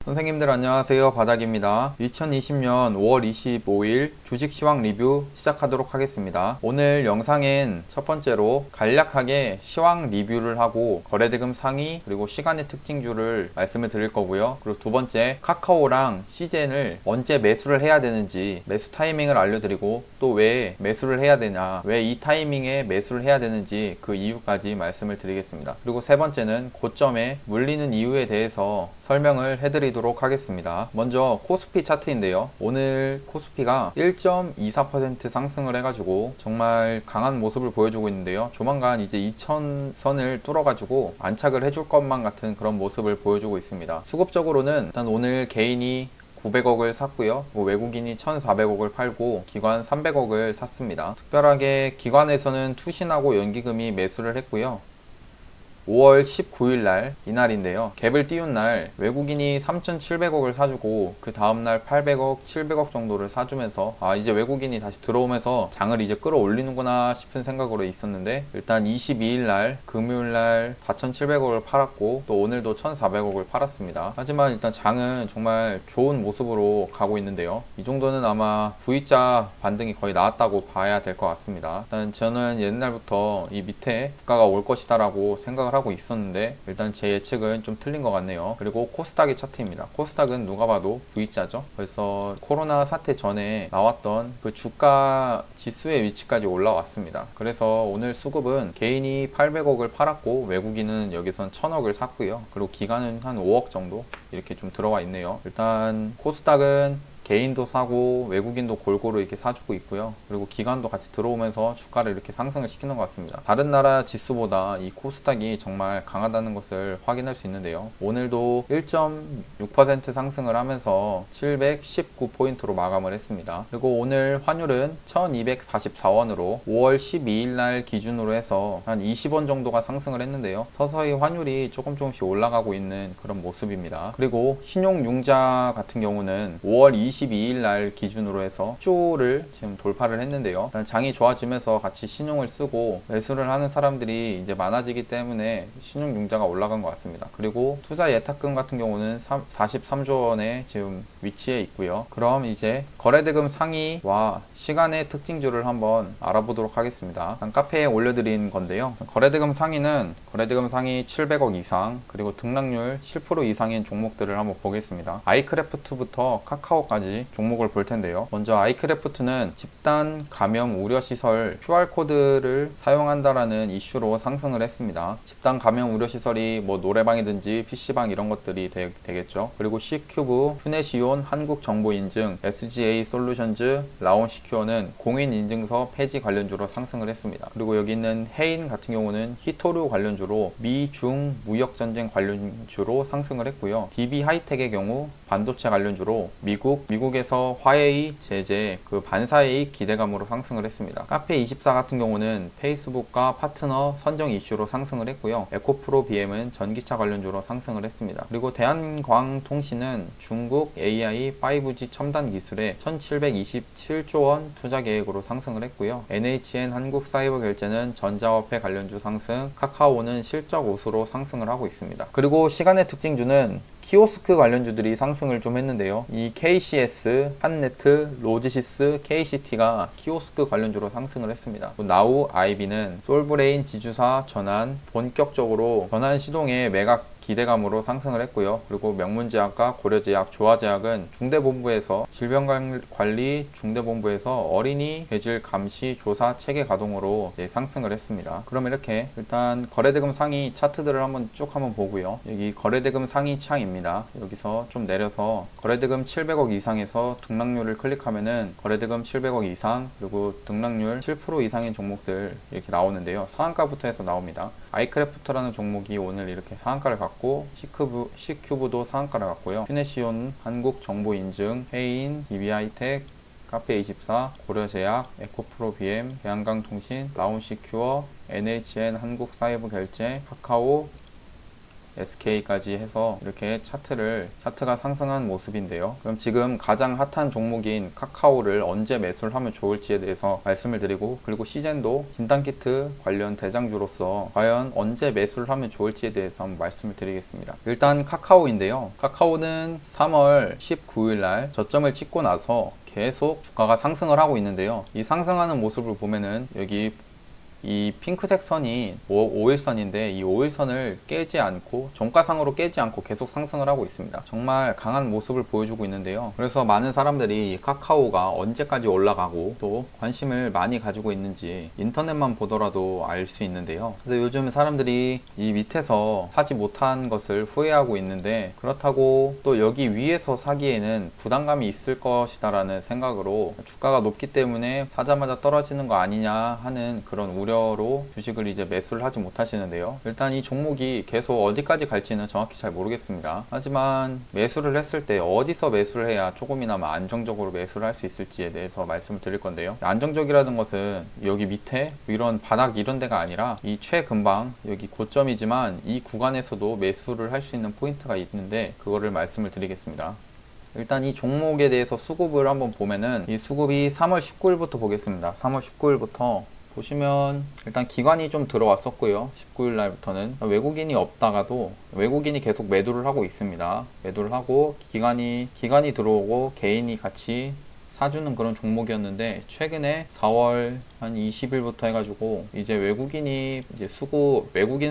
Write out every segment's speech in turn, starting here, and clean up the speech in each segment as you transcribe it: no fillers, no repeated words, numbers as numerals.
선생님들 안녕하세요. 바닥입니다. 2020년 5월 25일 주식 시황 리뷰 시작하도록 하겠습니다. 오늘 영상엔 첫 번째로 간략하게 시황 리뷰를 하고 거래대금 상위 그리고 시간의 특징주를 말씀을 드릴 거고요. 그리고 두 번째 카카오랑 CJN을 언제 매수를 해야 되는지 매수 타이밍을 알려드리고 또 왜 매수를 해야 되냐, 왜 이 타이밍에 매수를 해야 되는지 그 이유까지 말씀을 드리겠습니다. 그리고 세 번째는 고점에 물리는 이유에 대해서 설명을 해드리도록 하겠습니다. 먼저 코스피 차트인데요. 오늘 코스피가 1.24% 상승을 해가지고 정말 강한 모습을 보여주고 있는데요. 조만간 이제 2000선을 뚫어가지고 안착을 해줄 것만 같은 그런 모습을 보여주고 있습니다. 수급적으로는 일단 오늘 개인이 900억을 샀고요. 외국인이 1,400억을 팔고 기관 300억을 샀습니다. 특별하게 기관에서는 투신하고 연기금이 매수를 했고요. 5월 19일 날 이날인데요. 갭을 띄운 날 외국인이 3,700억을 사주고 그 다음날 800억, 700억 정도를 사주면서 이제 외국인이 다시 들어오면서 장을 이제 끌어올리는구나 싶은 생각으로 있었는데 일단 22일 날 금요일 날 4,700억을 팔았고 또 오늘도 1,400억을 팔았습니다. 하지만 일단 장은 정말 좋은 모습으로 가고 있는데요. 이 정도는 아마 V자 반등이 거의 나왔다고 봐야 될 것 같습니다. 일단 저는 옛날부터 이 밑에 주가가 올 것이다 라고 생각을 하고 있었는데 일단 제 예측은 좀 틀린 것 같네요. 그리고 코스닥의 차트입니다. 코스닥은 누가 봐도 V자죠. 그래서 코로나 사태 전에 나왔던 그 주가 지수의 위치까지 올라왔습니다. 그래서 오늘 수급은 개인이 800억을 팔았고 외국인은 여기선 1000억을 샀고요. 그리고 기관은 한 5억 정도 이렇게 좀 들어와 있네요. 일단 코스닥은 개인도 사고 외국인도 골고루 이렇게 사주고 있고요. 그리고 기관도 같이 들어오면서 주가를 이렇게 상승을 시키는 것 같습니다. 다른 나라 지수보다 이 코스닥이 정말 강하다는 것을 확인할 수 있는데요. 오늘도 1.6% 상승을 하면서 719포인트로 마감을 했습니다. 그리고 오늘 환율은 1244원으로 5월 12일 날 기준으로 해서 한 20원 정도가 상승을 했는데요. 서서히 환율이 조금씩 올라가고 있는 그런 모습입니다. 그리고 신용융자 같은 경우는 5월 22일 날 기준으로 해서 10조를 지금 돌파를 했는데요. 일단 장이 좋아지면서 같이 신용을 쓰고 매수를 하는 사람들이 이제 많아지기 때문에 신용융자가 올라간 것 같습니다. 그리고 투자 예탁금 같은 경우는 43조 원에 지금 위치해 있고요. 그럼 이제 거래대금 상위와 시간의 특징주를 한번 알아보도록 하겠습니다. 카페에 올려드린 건데요. 거래대금 상위는 거래대금 상위 700억 이상 그리고 등락률 7% 이상인 종목들을 한번 보겠습니다. 아이크래프트부터 카카오까지 종목을 볼 텐데요. 먼저 아이크래프트는 집단 감염 우려시설 QR코드를 사용한다라는 이슈로 상승을 했습니다. 집단 감염 우려시설이 뭐 노래방이든지 PC방 이런 것들이 되겠죠. 그리고 C큐브, 휴넷이온, 한국정보인증, SGA 솔루션즈, 라온시큐어는 공인인증서 폐지 관련주로 상승을 했습니다. 그리고 여기 있는 해인 같은 경우는 히토류 관련주로 미중 무역전쟁 관련주로 상승을 했고요. DB하이텍의 경우 반도체 관련주로 미국에서 화웨이 제재 그 반사회의 기대감으로 상승을 했습니다. 카페24 같은 경우는 페이스북과 파트너 선정 이슈로 상승을 했고요. 에코프로 BM은 전기차 관련주로 상승을 했습니다. 그리고 대한광통신은 중국 AI 5G 첨단 기술에 1727조 원 투자 계획으로 상승을 했고요. NHN 한국사이버결제는 전자화폐 관련주 상승, 카카오는 실적 우수로 상승을 하고 있습니다. 그리고 시간의 특징주는 키오스크 관련주들이 상승을 좀 했는데요. 이 KCS, 한네트, 로지시스, KCT가 키오스크 관련주로 상승을 했습니다. 나우 아이비는 솔브레인 지주사 전환, 본격적으로 전환 시동에 매각 기대감으로 상승을 했고요. 그리고 명문제약과 고려제약, 조화제약은 중대본부에서 질병관리 중대본부에서 어린이 배질 감시 조사 체계 가동으로 상승을 했습니다. 그럼 이렇게 일단 거래대금 상위 차트들을 한번 보고요. 여기 거래대금 상위 창입니다. 여기서 좀 내려서 거래대금 700억 이상에서 등락률을 클릭하면은 거래대금 700억 이상 그리고 등락률 7% 이상인 종목들 이렇게 나오는데요. 상한가부터 해서 나옵니다. 아이크래프트라는 종목이 오늘 이렇게 상한가를 갖고 C큐브도 상한가를 갖고요. 휴넷이온, 한국정보인증, 해인, DB하이텍, 카페24, 고려제약, 에코프로 BM, 대한광통신, 라온시큐어, NHN 한국사이버결제, 카카오, SK까지 해서 이렇게 차트가 상승한 모습인데요. 그럼 지금 가장 핫한 종목인 카카오를 언제 매수를 하면 좋을지에 대해서 말씀을 드리고, 그리고 시젠도 진단키트 관련 대장주로서 과연 언제 매수를 하면 좋을지에 대해서 한번 말씀을 드리겠습니다. 일단 카카오인데요. 카카오는 3월 19일 날 저점을 찍고 나서 계속 주가가 상승을 하고 있는데요. 이 상승하는 모습을 보면은 여기 이 핑크색 선이 5일선인데 이 5일선을 깨지 않고, 종가상으로 깨지 않고 계속 상승을 하고 있습니다. 정말 강한 모습을 보여주고 있는데요. 그래서 많은 사람들이 카카오가 언제까지 올라가고 또 관심을 많이 가지고 있는지 인터넷만 보더라도 알 수 있는데요. 그래서 요즘 사람들이 이 밑에서 사지 못한 것을 후회하고 있는데, 그렇다고 또 여기 위에서 사기에는 부담감이 있을 것이다 라는 생각으로 주가가 높기 때문에 사자마자 떨어지는 거 아니냐 하는 그런 우려로 주식을 이제 매수를 하지 못하시는데요. 일단 이 종목이 계속 어디까지 갈지는 정확히 잘 모르겠습니다. 하지만 매수를 했을 때 어디서 매수를 해야 조금이나마 안정적으로 매수를 할 수 있을지에 대해서 말씀을 드릴 건데요. 안정적이라는 것은 여기 밑에 이런 바닥 이런 데가 아니라 이 최근방, 여기 고점이지만 이 구간에서도 매수를 할 수 있는 포인트가 있는데, 그거를 말씀을 드리겠습니다. 일단 이 종목에 대해서 수급을 한번 보면은, 이 수급이 3월 19일부터 보겠습니다. 3월 19일부터 보시면 일단 기관이 좀 들어왔었고요. 19일 날부터는 외국인이 없다가도 외국인이 계속 매도를 하고 있습니다. 매도를 하고 기관이 들어오고 개인이 같이 사주는 그런 종목이었는데, 최근에 4월 한 20일부터 해가지고 이제 외국인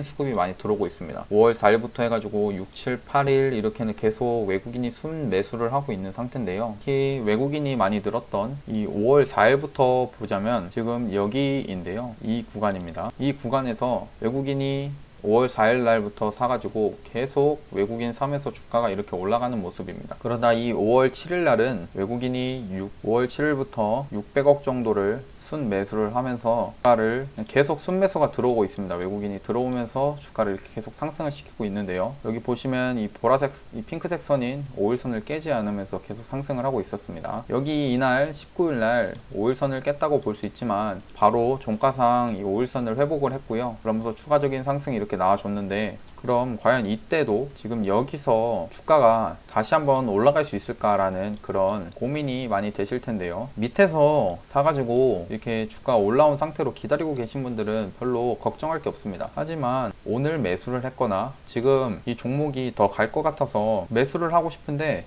수급이 많이 들어오고 있습니다. 5월 4일부터 해가지고 6, 7, 8일 이렇게는 계속 외국인이 순 매수를 하고 있는 상태인데요. 특히 외국인이 많이 들었던 이 5월 4일부터 보자면 지금 여기인데요. 이 구간입니다. 이 구간에서 외국인이 5월 4일 날부터 사가지고 계속 외국인 사면서 주가가 이렇게 올라가는 모습입니다. 그러다 이 5월 7일 날은 외국인이 5월 7일부터 600억 정도를 순 매수를 하면서 주가를 계속 순 매수가 들어오고 있습니다. 외국인이 들어오면서 주가를 이렇게 계속 상승을 시키고 있는데요. 여기 보시면 이 핑크색 선인 5일선을 깨지 않으면서 계속 상승을 하고 있었습니다. 여기 이날 19일 날 5일선을 깼다고 볼 수 있지만 바로 종가상 이 5일선을 회복을 했고요. 그러면서 추가적인 상승이 이렇게 나와줬는데, 그럼 과연 이때도 지금 여기서 주가가 다시 한번 올라갈 수 있을까라는 그런 고민이 많이 되실 텐데요. 밑에서 사가지고 이렇게 주가 올라온 상태로 기다리고 계신 분들은 별로 걱정할 게 없습니다. 하지만 오늘 매수를 했거나 지금 이 종목이 더 갈 것 같아서 매수를 하고 싶은데,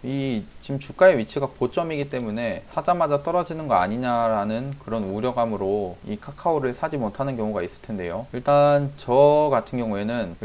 이 지금 주가의 위치가 고점이기 때문에 사자마자 떨어지는 거 아니냐라는 그런 우려감으로 이 카카오를 사지 못하는 경우가 있을 텐데요. 일단 저 같은 경우에는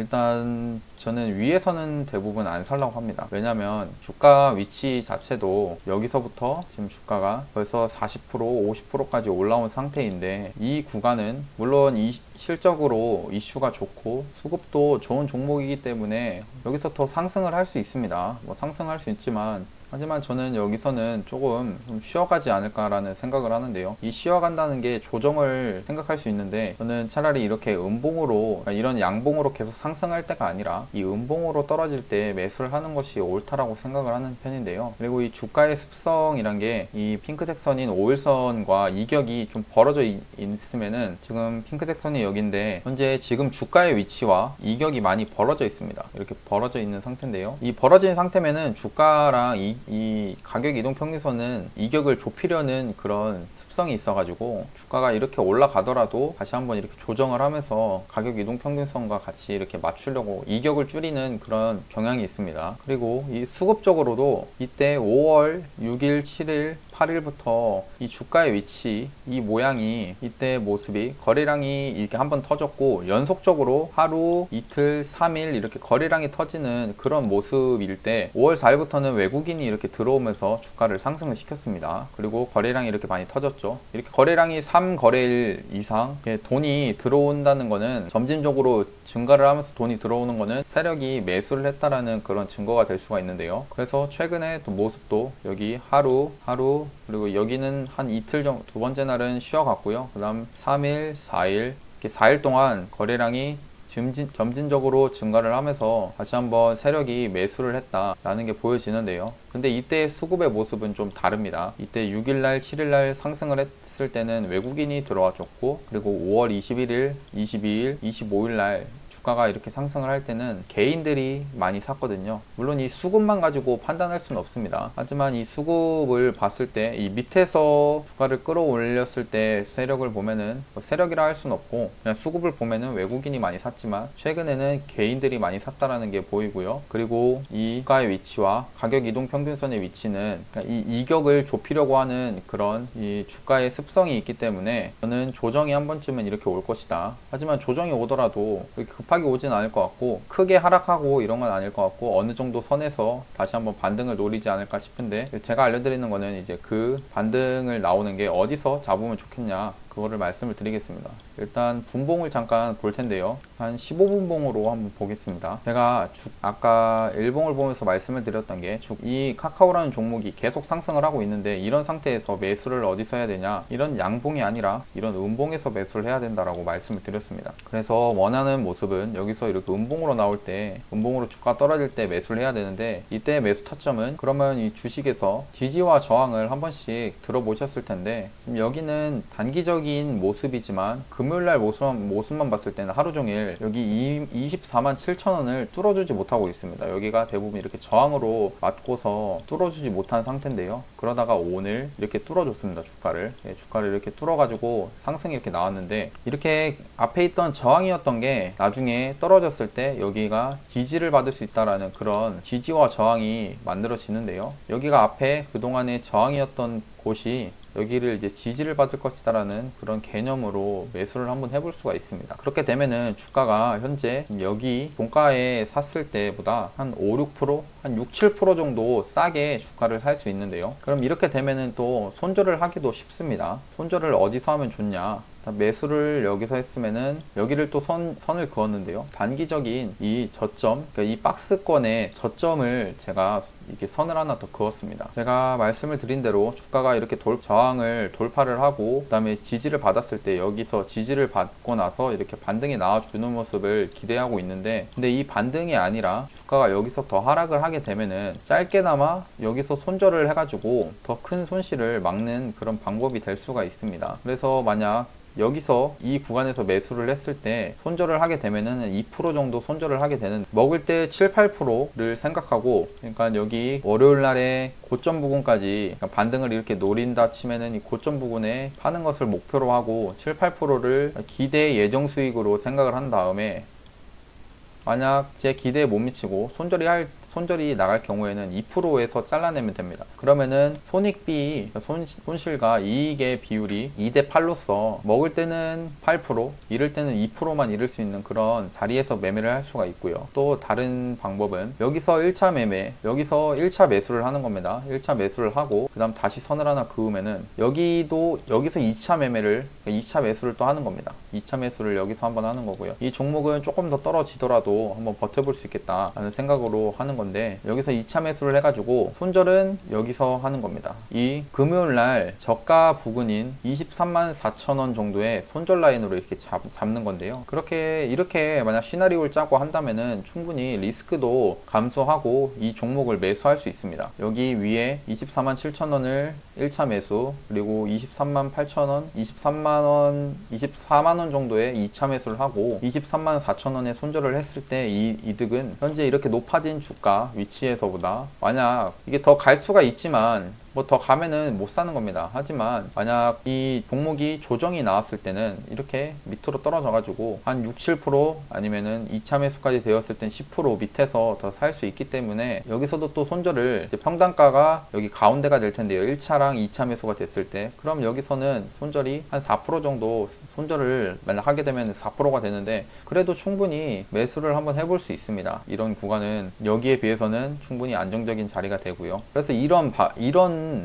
저는 위에서는 대부분 안 살라고 합니다. 왜냐면 주가 위치 자체도 여기서부터 지금 주가가 벌써 40%, 50%까지 올라온 상태인데, 이 구간은 물론 실적으로 이슈가 좋고 수급도 좋은 종목이기 때문에 여기서 더 상승을 할 수 있습니다. 상승할 수 있지만, 하지만 저는 여기서는 조금 좀 쉬어가지 않을까라는 생각을 하는데요. 이 쉬어간다는 게 조정을 생각할 수 있는데, 저는 차라리 이렇게 음봉으로, 이런 양봉으로 계속 상승할 때가 아니라 이 음봉으로 떨어질 때 매수를 하는 것이 옳다라고 생각을 하는 편인데요. 그리고 이 주가의 습성이란 게 이 핑크색 선인 5일선과 이격이 좀 벌어져 있으면은, 지금 핑크색 선이 여기인데 현재 지금 주가의 위치와 이격이 많이 벌어져 있습니다. 이렇게 벌어져 있는 상태인데요. 이 벌어진 상태면은 주가랑 이 가격 이동 평균선은 이격을 좁히려는 그런 습성이 있어가지고 주가가 이렇게 올라가더라도 다시 한번 이렇게 조정을 하면서 가격 이동 평균선과 같이 이렇게 맞추려고 이격을 줄이는 그런 경향이 있습니다. 그리고 이 수급적으로도 이때 5월 6일, 7일, 8일부터 이 주가의 위치, 이 모양이, 이때 모습이 거래량이 이렇게 한번 터졌고 연속적으로 하루, 이틀, 3일 이렇게 거래량이 터지는 그런 모습일 때, 5월 4일부터는 외국인이 이렇게 들어오면서 주가를 상승을 시켰습니다. 그리고 거래량이 이렇게 많이 터졌죠. 이렇게 거래량이 3거래일 이상 돈이 들어온다는 거는, 점진적으로 증가를 하면서 돈이 들어오는 거는 세력이 매수를 했다라는 그런 증거가 될 수가 있는데요. 그래서 최근에 또 모습도 여기 하루, 그리고 여기는 한 이틀 정도, 두 번째 날은 쉬어갔고요. 그 다음 3일, 4일, 이렇게 4일 동안 거래량이 점진적으로 증가를 하면서 다시 한번 세력이 매수를 했다라는 게 보여지는데요. 근데 이때의 수급의 모습은 좀 다릅니다. 이때 6일날, 7일날 상승을 했을 때는 외국인이 들어와 줬고, 그리고 5월 21일, 22일, 25일날 주가가 이렇게 상승을 할 때는 개인들이 많이 샀거든요. 물론 이 수급만 가지고 판단할 수는 없습니다. 하지만 이 수급을 봤을 때 이 밑에서 주가를 끌어올렸을 때 세력을 보면은 뭐 세력이라 할 수는 없고 그냥 수급을 보면은 외국인이 많이 샀지만 최근에는 개인들이 많이 샀다라는 게 보이고요. 그리고 이 주가의 위치와 가격 이동 평균선의 위치는 그러니까 이 이격을 좁히려고 하는 그런 이 주가의 습성이 있기 때문에 저는 조정이 한 번쯤은 이렇게 올 것이다. 하지만 조정이 오더라도 급하게 오진 않을 것 같고 크게 하락하고 이런 건 아닐 것 같고 어느 정도 선에서 다시 한번 반등을 노리지 않을까 싶은데 제가 알려드리는 거는 이제 그 반등을 나오는 게 어디서 잡으면 좋겠냐 그거를 말씀을 드리겠습니다. 일단 분봉을 잠깐 볼 텐데요. 한 15분봉으로 한번 보겠습니다. 제가 아까 일봉을 보면서 말씀을 드렸던 게 이 카카오라는 종목이 계속 상승을 하고 있는데 이런 상태에서 매수를 어디서 해야 되냐, 이런 양봉이 아니라 이런 음봉에서 매수를 해야 된다라고 말씀을 드렸습니다. 그래서 원하는 모습은 여기서 이렇게 음봉으로 나올 때, 음봉으로 주가 떨어질 때 매수를 해야 되는데 이때 매수 타점은 그러면 이 주식에서 지지와 저항을 한 번씩 들어보셨을 텐데 지금 여기는 단기적인 모습이지만 금요일날 모습만 봤을 때는 하루 종일 여기 24만 7천 원을 뚫어주지 못하고 있습니다. 여기가 대부분 이렇게 저항으로 맞고서 뚫어주지 못한 상태인데요. 그러다가 오늘 이렇게 뚫어줬습니다. 주가를 이렇게 뚫어가지고 상승이 이렇게 나왔는데 이렇게 앞에 있던 저항이었던 게 나중에 떨어졌을 때 여기가 지지를 받을 수 있다라는 그런 지지와 저항이 만들어지는데요. 여기가 앞에 그동안의 저항이었던 곳이 여기를 이제 지지를 받을 것이다라는 그런 개념으로 매수를 한번 해볼 수가 있습니다. 그렇게 되면은 주가가 현재 여기 종가에 샀을 때보다 한 5, 6%, 한 6, 7% 정도 싸게 주가를 살 수 있는데요. 그럼 이렇게 되면은 또 손절을 하기도 쉽습니다. 손절을 어디서 하면 좋냐? 매수를 여기서 했으면은 여기를 또 선을 그었는데요. 단기적인 이 저점, 그러니까 이 박스권의 저점을 제가 이렇게 선을 하나 더 그었습니다. 제가 말씀을 드린 대로 주가가 이렇게 저항을 돌파를 하고 그 다음에 지지를 받았을 때 여기서 지지를 받고 나서 이렇게 반등이 나와주는 모습을 기대하고 있는데 근데 이 반등이 아니라 주가가 여기서 더 하락을 하게 되면은 짧게나마 여기서 손절을 해가지고 더 큰 손실을 막는 그런 방법이 될 수가 있습니다. 그래서 만약 여기서 이 구간에서 매수를 했을 때 손절을 하게 되면은 2% 정도 손절을 하게 되는, 먹을 때 7, 8%를 생각하고, 그러니까 여기 월요일 날에 고점 부근까지 그러니까 반등을 이렇게 노린다 치면은 이 고점 부근에 파는 것을 목표로 하고 7, 8%를 기대 예정 수익으로 생각을 한 다음에 만약 제 기대에 못 미치고 손절이 나갈 경우에는 2%에서 잘라내면 됩니다. 그러면은 손익비, 손실과 이익의 비율이 2대 8로서 먹을 때는 8%, 잃을 때는 2%만 잃을 수 있는 그런 자리에서 매매를 할 수가 있고요. 또 다른 방법은 여기서 1차 매매, 여기서 1차 매수를 하는 겁니다. 1차 매수를 하고 그 다음 다시 선을 하나 그으면은 여기서 2차 매매를, 2차 매수를 또 하는 겁니다. 2차 매수를 여기서 한번 하는 거고요. 이 종목은 조금 더 떨어지더라도 한번 버텨볼 수 있겠다라는 생각으로 하는 건데 여기서 2차 매수를 해가지고 손절은 여기서 하는 겁니다. 이 금요일날 저가 부근인 23만 4천 원 정도의 손절 라인으로 이렇게 잡는 건데요. 이렇게 만약 시나리오를 짜고 한다면은 충분히 리스크도 감소하고 이 종목을 매수할 수 있습니다. 여기 위에 24만 7천 원을 1차 매수, 그리고 23만 8천 원, 24만 원 정도의 2차 매수를 하고 23만 4천 원에 손절을 했을 때 이 이득은 현재 이렇게 높아진 주가 위치에서보다, 만약 이게 더 갈 수가 있지만 뭐 더 가면은 못 사는 겁니다. 하지만 만약 이 종목이 조정이 나왔을 때는 이렇게 밑으로 떨어져 가지고 한 6, 7% 아니면은 2차 매수까지 되었을 땐 10% 밑에서 더 살 수 있기 때문에 여기서도 또 손절을, 평단가가 여기 가운데가 될 텐데요. 1차랑 2차 매수가 됐을 때 그럼 여기서는 손절이 한 4% 정도 손절을 만약 하게 되면 4%가 되는데 그래도 충분히 매수를 한번 해볼 수 있습니다. 이런 구간은 여기에 비해서는 충분히 안정적인 자리가 되고요. 그래서 이런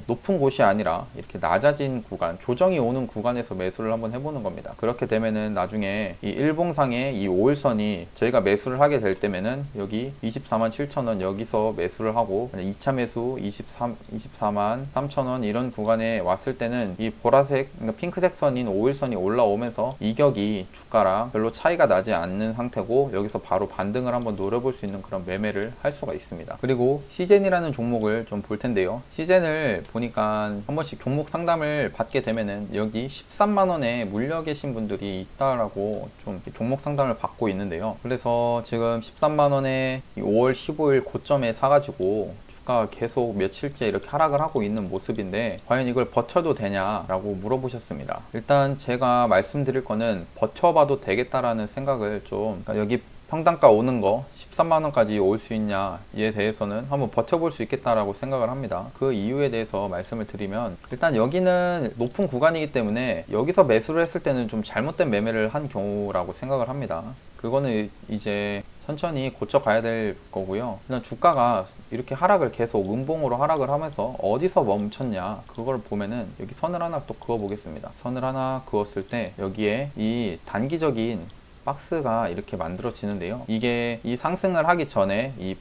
높은 곳이 아니라 이렇게 낮아진 구간, 조정이 오는 구간에서 매수를 한번 해보는 겁니다. 그렇게 되면은 나중에 이 일봉상의 이 5일선이 저희가 매수를 하게 될 때면은 여기 24만 7천 원 여기서 매수를 하고 2차 매수 24만 3천 원 이런 구간에 왔을 때는 이 보라색, 그러니까 핑크색 선인 5일선이 올라오면서 이격이 주가랑 별로 차이가 나지 않는 상태고 여기서 바로 반등을 한번 노려볼 수 있는 그런 매매를 할 수가 있습니다. 그리고 시젠이라는 종목을 좀 볼 텐데요. 시젠을 상담을 보니까 한 번씩 종목 상담을 받게 되면은 여기 13만원에 물려 계신 분들이 있다라고 좀 종목 상담을 받고 있는데요. 그래서 지금 13만원에 5월 15일 고점에 사가지고 주가가 계속 며칠째 이렇게 하락을 하고 있는 모습인데 과연 이걸 버텨도 되냐라고 물어보셨습니다. 일단 제가 말씀드릴 거는 버텨봐도 되겠다라는 생각을 좀, 그러니까 여기 평단가 오는 거 13만원까지 올 수 있냐에 대해서는 한번 버텨볼 수 있겠다라고 생각을 합니다. 그 이유에 대해서 말씀을 드리면, 일단 여기는 높은 구간이기 때문에 여기서 매수를 했을 때는 좀 잘못된 매매를 한 경우라고 생각을 합니다. 그거는 이제 천천히 고쳐가야 될 거고요. 일단 주가가 이렇게 하락을 계속 음봉으로 하락을 하면서 어디서 멈췄냐, 그걸 보면은 여기 선을 하나 또 그어 보겠습니다. 선을 하나 그었을 때 여기에 이 단기적인 박스가 이렇게 만들어지는데요. 이게 이 상승을 하기 전에 이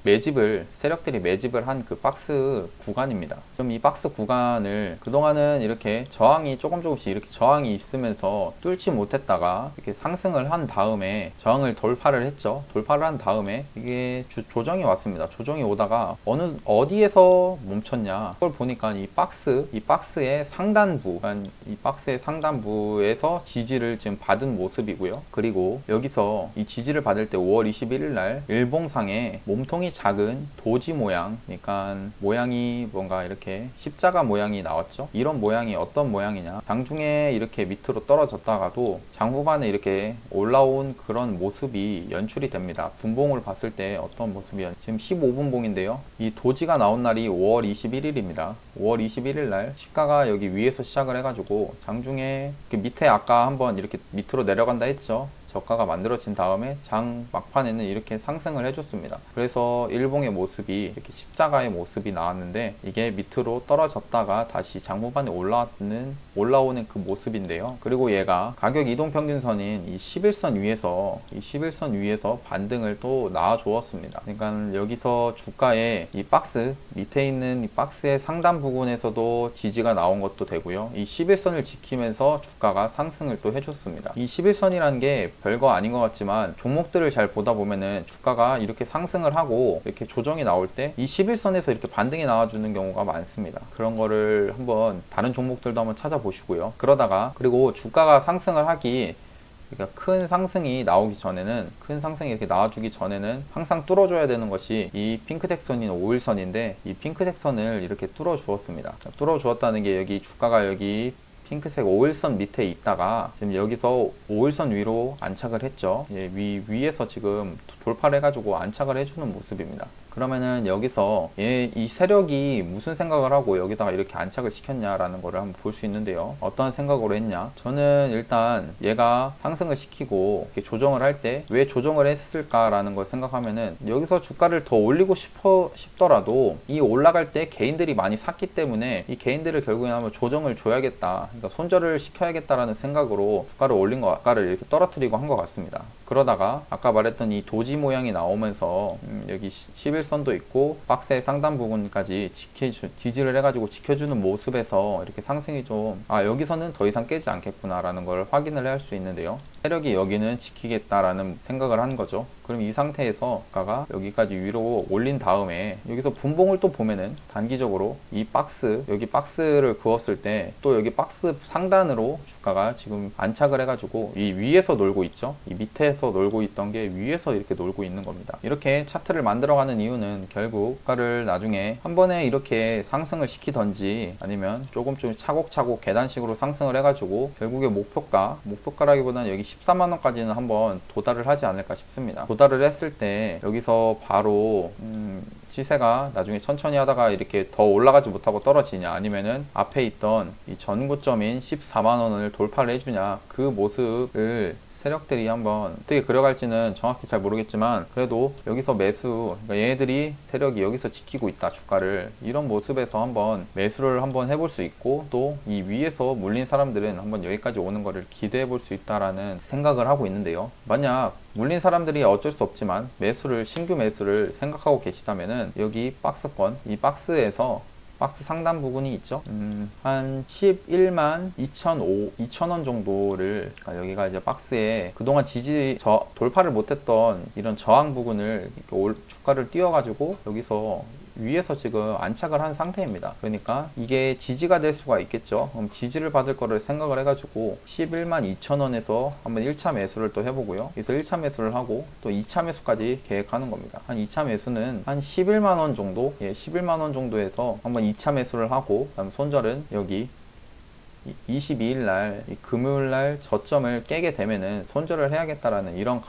세력들이 매집을 한 그 박스 구간입니다. 그럼 이 박스 구간을 그동안은 이렇게 저항이 조금씩 이렇게 저항이 있으면서 뚫지 못했다가 이렇게 상승을 한 다음에 저항을 돌파를 했죠. 돌파를 한 다음에 이게 조정이 왔습니다. 조정이 오다가 어디에서 멈췄냐, 그걸 보니까 이 박스의 상단부, 이 박스의 상단부에서 지지를 지금 받은 모습이고요. 그리고 여기서 이 지지를 받을 때 5월 21일 날 일봉상에 몸통이 작은 도지 모양, 그러니까 모양이 뭔가 이렇게 십자가 모양이 나왔죠. 이런 모양이 어떤 모양이냐, 장중에 이렇게 밑으로 떨어졌다가도 장후반에 이렇게 올라온 그런 모습이 연출이 됩니다. 분봉을 봤을 때 어떤 모습이야, 지금 15분봉인데요. 이 도지가 나온 날이 5월 21일입니다. 5월 21일 날 시가가 여기 위에서 시작을 해가지고 장중에 밑에 아까 한번 이렇게 밑으로 내려간다 했죠. 저가가 만들어진 다음에 장 막판에는 이렇게 상승을 해줬습니다. 그래서 일봉의 모습이 이렇게 십자가의 모습이 나왔는데 이게 밑으로 떨어졌다가 다시 장후반에 올라오는 그 모습인데요. 그리고 얘가 가격 이동평균선인 이 11선 위에서 반등을 또 나와주었습니다. 그러니까 여기서 주가의 이 박스 밑에 있는 이 박스의 상단 부분에서도 지지가 나온 것도 되고요. 이 11선을 지키면서 주가가 상승을 또 해줬습니다. 이 11선이라는 게 별거 아닌 것 같지만 종목들을 잘 보다 보면은 주가가 이렇게 상승을 하고 이렇게 조정이 나올 때 이 11선에서 이렇게 반등이 나와주는 경우가 많습니다. 그런 거를 한번 다른 종목들도 한번 찾아보시고요. 그리고 주가가 상승을 하기, 그러니까 큰 상승이 이렇게 나와주기 전에는 항상 뚫어줘야 되는 것이 이 핑크색 선인 5일선인데 이 핑크색 선을 이렇게 뚫어주었습니다. 뚫어주었다는 게 여기 주가가 여기 핑크색 5일선 밑에 있다가 지금 여기서 5일선 위로 안착을 했죠. 위에서 지금 돌파를 해가지고 안착을 해주는 모습입니다. 그러면은 여기서 이 세력이 무슨 생각을 하고 여기다가 이렇게 안착을 시켰냐라는 거를 한번 볼 수 있는데요. 어떤 생각으로 했냐? 저는 일단 얘가 상승을 시키고 이렇게 조정을 할 때 왜 조정을 했을까라는 걸 생각하면은 여기서 주가를 더 올리고 싶더라도 이 올라갈 때 개인들이 많이 샀기 때문에 이 개인들을 결국에 한번 조정을 줘야겠다, 그러니까 손절을 시켜야겠다라는 생각으로 주가를 이렇게 떨어뜨리고 한 것 같습니다. 그러다가 아까 말했던 이 도지 모양이 나오면서 여기 11선도 있고 박스의 상단 부분까지 지지를 해가지고 지켜주는 모습에서 이렇게 상승이 좀 여기서는 더 이상 깨지 않겠구나 라는 걸 확인을 할 수 있는데요. 세력이 여기는 지키겠다라는 생각을 한 거죠. 그럼 이 상태에서 주가가 여기까지 위로 올린 다음에 여기서 분봉을 또 보면은 단기적으로 여기 박스를 그었을 때 또 여기 박스 상단으로 주가가 지금 안착을 해가지고 이 위에서 놀고 있죠. 이 밑에서 놀고 있던 게 위에서 이렇게 놀고 있는 겁니다. 이렇게 차트를 만들어가는 이유는 결국 주가를 나중에 한 번에 이렇게 상승을 시키던지 아니면 조금 차곡차곡 계단식으로 상승을 해가지고 결국에 목표가라기보다는 여기 14만원까지는 한번 도달을 하지 않을까 싶습니다. 도달을 했을 때 여기서 바로 시세가 나중에 천천히 하다가 이렇게 더 올라가지 못하고 떨어지냐, 아니면은 앞에 있던 이 전고점인 14만원을 돌파를 해주냐, 그 모습을 세력들이 한번 어떻게 그려갈지는 정확히 잘 모르겠지만 그래도 여기서 그러니까 얘네들이 세력이 여기서 지키고 있다 주가를, 이런 모습에서 한번 매수를 한번 해볼 수 있고 또 이 위에서 물린 사람들은 한번 여기까지 오는 거를 기대해 볼 수 있다라는 생각을 하고 있는데요. 만약 물린 사람들이 어쩔 수 없지만 신규 매수를 생각하고 계시다면은 여기 이 박스에서 박스 상단 부분이 있죠. 한 11만 2,000원 정도를, 그러니까 여기가 이제 박스에 그동안 돌파를 못했던 이런 저항 부분을 주가를 띄워가지고 여기서 위에서 지금 안착을 한 상태입니다. 그러니까 이게 지지가 될 수가 있겠죠. 그럼 지지를 받을 거를 생각을 해가지고 11만 2천원에서 한번 1차 매수를 또 해보고요. 그래서 1차 매수를 하고 또 2차 매수까지 계획하는 겁니다. 한 2차 매수는 한 11만원 정도, 11만원 정도에서 한번 2차 매수를 하고, 그다음 손절은 여기 22일 날, 금요일 날 저점을 깨게 되면은 손절을 해야겠다라는 이런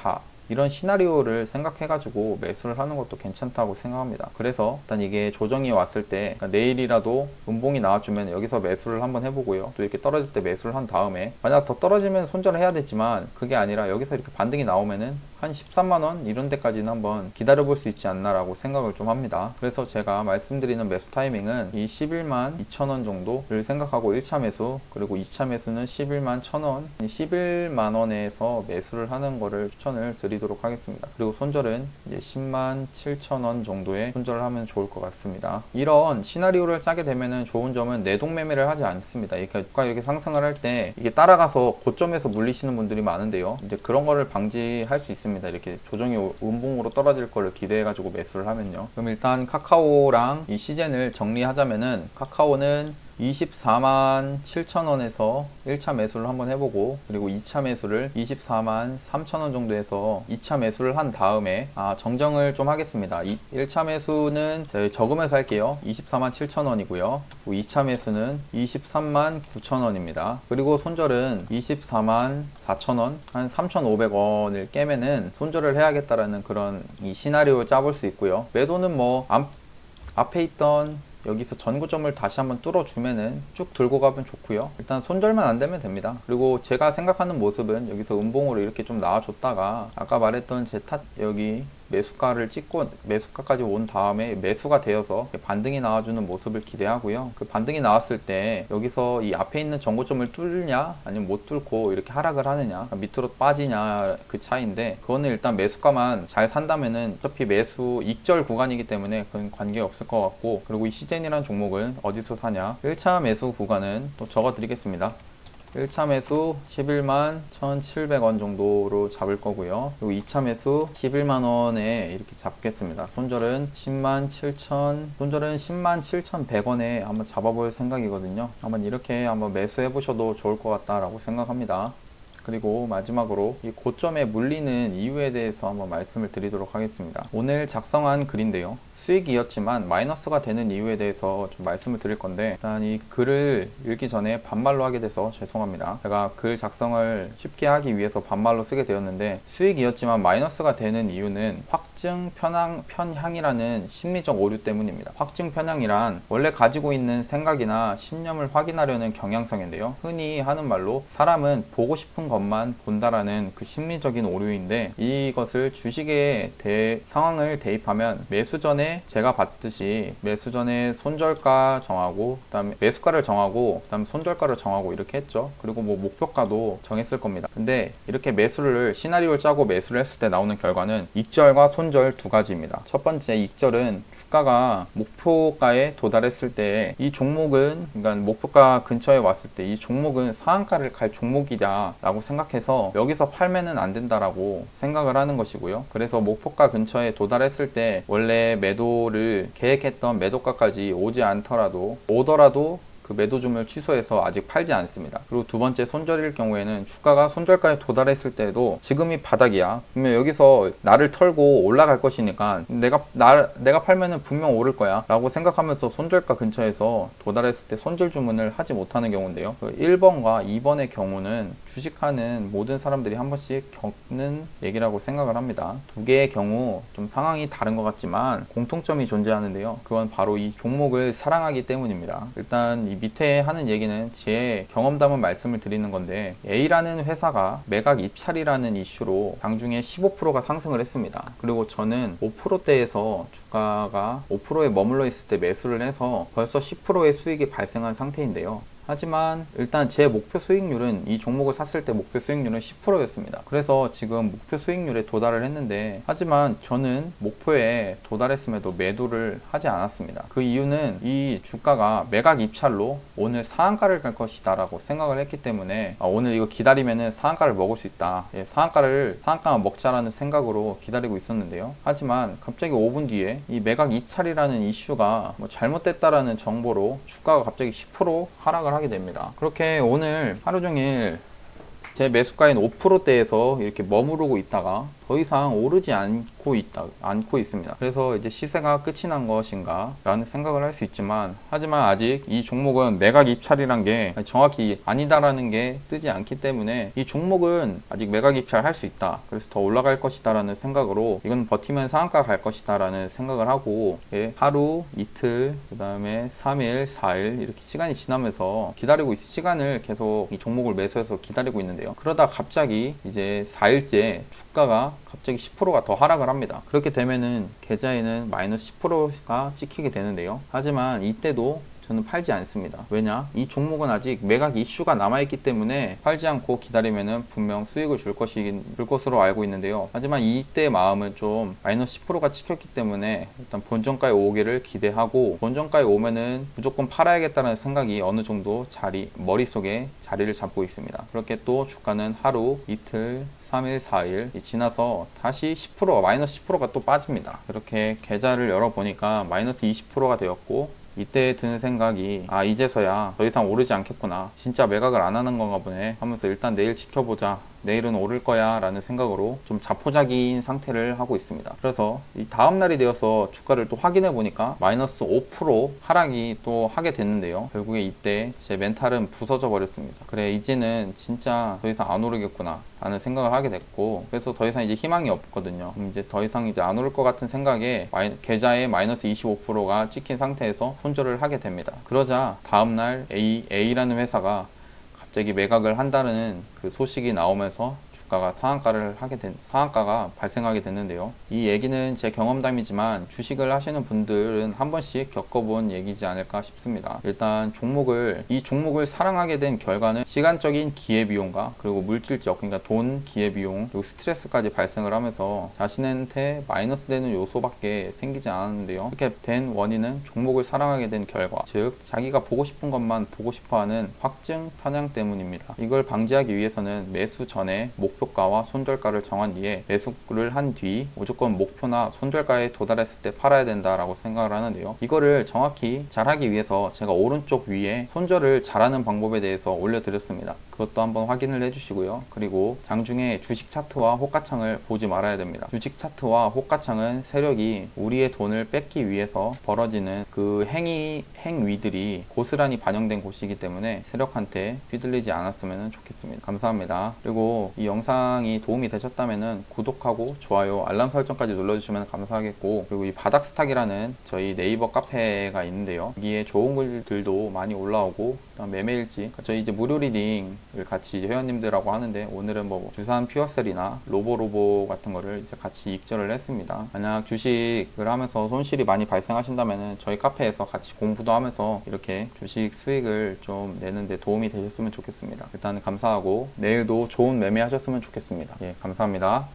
시나리오를 생각해가지고 매수를 하는 것도 괜찮다고 생각합니다. 그래서 일단 이게 조정이 왔을 때, 그러니까 내일이라도 음봉이 나와주면 여기서 매수를 한번 해보고요. 또 이렇게 떨어질 때 매수를 한 다음에, 만약 더 떨어지면 손절을 해야 되지만 그게 아니라 여기서 이렇게 반등이 나오면은 한 13만원 이런 데까지는 한번 기다려 볼 수 있지 않나 라고 생각을 좀 합니다. 그래서 제가 말씀드리는 매수 타이밍은 이 11만 2천원 정도를 생각하고 1차 매수, 그리고 2차 매수는 11만 1천원, 11만원에서 매수를 하는 거를 추천을 드리도록 하겠습니다. 그리고 손절은 이제 10만 7천원 정도에 손절을 하면 좋을 것 같습니다. 이런 시나리오를 짜게 되면은 좋은 점은 내동 매매를 하지 않습니다. 이렇게 상승을 할 때 이게 따라가서 고점에서 물리시는 분들이 많은데요. 이제 그런 거를 방지할 수 있습니다. 이렇게 조정이 음봉으로 떨어질 거를 기대해가지고 매수를 하면요. 그럼 일단 카카오랑 이 시젠을 정리하자면은, 카카오는 24만 7천원에서 1차 매수를 한번 해보고, 그리고 2차 매수를 24만 3천원 정도에서 2차 매수를 한 다음에, 정정을 좀 하겠습니다. 1차 매수는 적으면서 할게요. 24만 7천원이고요. 2차 매수는 23만 9천원입니다. 그리고 손절은 24만 4천원, 한 3,500원을 깨면은 손절을 해야겠다라는 그런 이 시나리오를 짜볼 수 있고요. 매도는 뭐 앞에 있던 여기서 전고점을 다시 한번 뚫어주면은 쭉 들고 가면 좋고요. 일단 손절만 안 되면 됩니다. 그리고 제가 생각하는 모습은 여기서 음봉으로 이렇게 좀 나와줬다가, 아까 말했던 여기 매수가를 찍고 매수가까지 온 다음에 매수가 되어서 반등이 나와주는 모습을 기대하고요. 그 반등이 나왔을 때 여기서 이 앞에 있는 전고점을 뚫냐 아니면 못 뚫고 이렇게 하락을 하느냐, 밑으로 빠지냐, 그 차이인데, 그거는 일단 매수가만 잘 산다면은 어차피 매수 익절 구간이기 때문에 그건 관계없을 것 같고, 그리고 이 시젠이라는 종목은 어디서 사냐, 1차 매수 구간은 또 적어 드리겠습니다. 1차 매수 11만 1,700원 정도로 잡을 거고요. 그리고 2차 매수 11만원에 이렇게 잡겠습니다. 손절은 10만 7,100원에 한번 잡아볼 생각이거든요. 한번 이렇게 한번 매수해 보셔도 좋을 것 같다라고 생각합니다. 그리고 마지막으로 이 고점에 물리는 이유에 대해서 한번 말씀을 드리도록 하겠습니다. 오늘 작성한 글인데요. 수익이었지만 마이너스가 되는 이유에 대해서 좀 말씀을 드릴 건데, 일단 이 글을 읽기 전에 반말로 하게 돼서 죄송합니다. 제가 글 작성을 쉽게 하기 위해서 반말로 쓰게 되었는데, 수익이었지만 마이너스가 되는 이유는 확증 편향이라는 심리적 오류 때문입니다. 확증 편향이란 원래 가지고 있는 생각이나 신념을 확인하려는 경향성인데요. 흔히 하는 말로 사람은 보고 싶은 것만 본다라는 그 심리적인 오류인데, 이것을 주식에 상황을 대입하면, 매수 전에 제가 봤듯이 매수 전에 손절가 정하고, 그다음에 매수가를 정하고, 그다음에 손절가를 정하고 이렇게 했죠. 그리고 뭐 목표가도 정했을 겁니다. 근데 이렇게 시나리오를 짜고 매수를 했을 때 나오는 결과는 익절과 손절 두 가지입니다. 첫 번째 익절은 주가가 목표가에 도달했을 때 이 종목은, 그러니까 목표가 근처에 왔을 때 이 종목은 상한가를 갈 종목이다 라고 생각해서 여기서 팔면은 안 된다라고 생각을 하는 것이고요. 그래서 목표가 근처에 도달했을 때 원래 매도를 계획했던 매도가까지 오더라도 그 매도주문을 취소해서 아직 팔지 않습니다. 그리고 두 번째 손절일 경우에는 주가가 손절가에 도달했을 때도 지금이 바닥이야. 그러면 여기서 나를 털고 올라갈 것이니까 내가 팔면은 분명 오를 거야 라고 생각하면서 손절가 근처에서 도달했을 때 손절 주문을 하지 못하는 경우인데요. 1번과 2번의 경우는 주식하는 모든 사람들이 한 번씩 겪는 얘기라고 생각을 합니다. 두 개의 경우 좀 상황이 다른 것 같지만 공통점이 존재하는데요. 그건 바로 이 종목을 사랑하기 때문입니다. 일단 이 밑에 하는 얘기는 제 경험담을 말씀을 드리는 건데, A라는 회사가 매각 입찰이라는 이슈로 장중에 15%가 상승을 했습니다. 그리고 저는 5%대에서 주가가 5%에 머물러 있을 때 매수를 해서 벌써 10%의 수익이 발생한 상태인데요. 하지만 일단 제 목표 수익률은 이 종목을 샀을 때 목표 수익률은 10%였습니다. 그래서 지금 목표 수익률에 도달을 했는데, 하지만 저는 목표에 도달했음에도 매도를 하지 않았습니다. 그 이유는 이 주가가 매각 입찰로 오늘 상한가를 갈 것이다 라고 생각을 했기 때문에 오늘 이거 기다리면은 상한가를 먹을 수 있다, 상한가만 먹자라는 생각으로 기다리고 있었는데요. 하지만 갑자기 5분 뒤에 이 매각 입찰이라는 이슈가 잘못됐다라는 정보로 주가가 갑자기 10% 하락을 하게 됩니다. 그렇게 오늘 하루 종일 제 매수가인 5%대에서 이렇게 머무르고 있다가 더 이상 오르지 않고 있습니다. 그래서 이제 시세가 끝이 난 것인가 라는 생각을 할 수 있지만, 하지만 아직 이 종목은 매각 입찰이란 게 정확히 아니다라는 게 뜨지 않기 때문에 이 종목은 아직 매각 입찰 할 수 있다, 그래서 더 올라갈 것이다 라는 생각으로 이건 버티면 상한가 갈 것이다 라는 생각을 하고, 하루, 이틀, 그 다음에 3일, 4일 이렇게 시간이 지나면서 기다리고 있을 시간을 계속 이 종목을 매수해서 기다리고 있는데요. 그러다 갑자기 이제 4일째 주가가 갑자기 10%가 더 하락을 합니다. 그렇게 되면은 계좌에는 마이너스 10%가 찍히게 되는데요. 하지만 이때도 저는 팔지 않습니다. 왜냐? 이 종목은 아직 매각 이슈가 남아있기 때문에 팔지 않고 기다리면은 분명 수익을 줄 것으로 알고 있는데요. 하지만 이때 마음은 좀 마이너스 10%가 찍혔기 때문에 일단 본전가에 오기를 기대하고, 본전가에 오면은 무조건 팔아야겠다는 생각이 어느 정도 머릿속에 자리를 잡고 있습니다. 그렇게 또 주가는 하루, 이틀, 3일, 4일 지나서 다시 마이너스 10%가 또 빠집니다. 이렇게 계좌를 열어보니까 마이너스 20%가 되었고, 이때 드는 생각이, 이제서야 더 이상 오르지 않겠구나, 진짜 매각을 안 하는 건가 보네 하면서 일단 내일 지켜보자, 내일은 오를 거야 라는 생각으로 좀 자포자기인 상태를 하고 있습니다. 그래서 이 다음날이 되어서 주가를 또 확인해 보니까 마이너스 5% 하락이 또 하게 됐는데요. 결국에 이때 제 멘탈은 부서져 버렸습니다. 그래, 이제는 진짜 더 이상 안 오르겠구나 라는 생각을 하게 됐고, 그래서 더 이상 이제 희망이 없거든요. 이제 더 이상 이제 안 오를 것 같은 생각에 계좌에 마이너스 25%가 찍힌 상태에서 손절을 하게 됩니다. 그러자 다음날 A라는 회사가 갑자기 매각을 한다는 그 소식이 나오면서 주가가 상한가가 발생하게 됐는데요. 이 얘기는 제 경험담이지만 주식을 하시는 분들은 한 번씩 겪어본 얘기지 않을까 싶습니다. 일단 이 종목을 사랑하게 된 결과는 시간적인 기회비용과 그리고 물질적, 그러니까 돈, 기회비용, 그리고 스트레스까지 발생을 하면서 자신한테 마이너스 되는 요소밖에 생기지 않았는데요. 이렇게 된 원인은 종목을 사랑하게 된 결과, 즉 자기가 보고 싶은 것만 보고 싶어하는 확증 편향 때문입니다. 이걸 방지하기 위해서는 매수 전에 목표가와 손절가를 정한 뒤에 매수를 한 뒤 무조건 목표나 손절가에 도달했을 때 팔아야 된다라고 생각을 하는데요. 이거를 정확히 잘하기 위해서 제가 오른쪽 위에 손절을 잘하는 방법에 대해서 올려드렸습니다. 그것도 한번 확인을 해주시고요. 그리고 장중에 주식 차트와 호가창을 보지 말아야 됩니다. 주식 차트와 호가창은 세력이 우리의 돈을 뺏기 위해서 벌어지는 그 행위들이 고스란히 반영된 곳이기 때문에 세력한테 휘둘리지 않았으면 좋겠습니다. 감사합니다. 그리고 이 영상이 도움이 되셨다면 구독하고 좋아요, 알람 설정까지 눌러주시면 감사하겠고, 그리고 이 바닥스탁이라는 저희 네이버 카페가 있는데요. 여기에 좋은 글들도 많이 올라오고, 그다음 매매일지, 저희 이제 무료 리딩을 같이 회원님들하고 하는데, 오늘은 뭐 주산 퓨어셀이나 로보 같은 거를 이제 같이 익절을 했습니다. 만약 주식을 하면서 손실이 많이 발생하신다면 저희 카페에서 같이 공부도 하면서 이렇게 주식 수익을 좀 내는데 도움이 되셨으면 좋겠습니다. 일단 감사하고 내일도 좋은 매매하셨으면 좋겠습니다. 예, 감사합니다.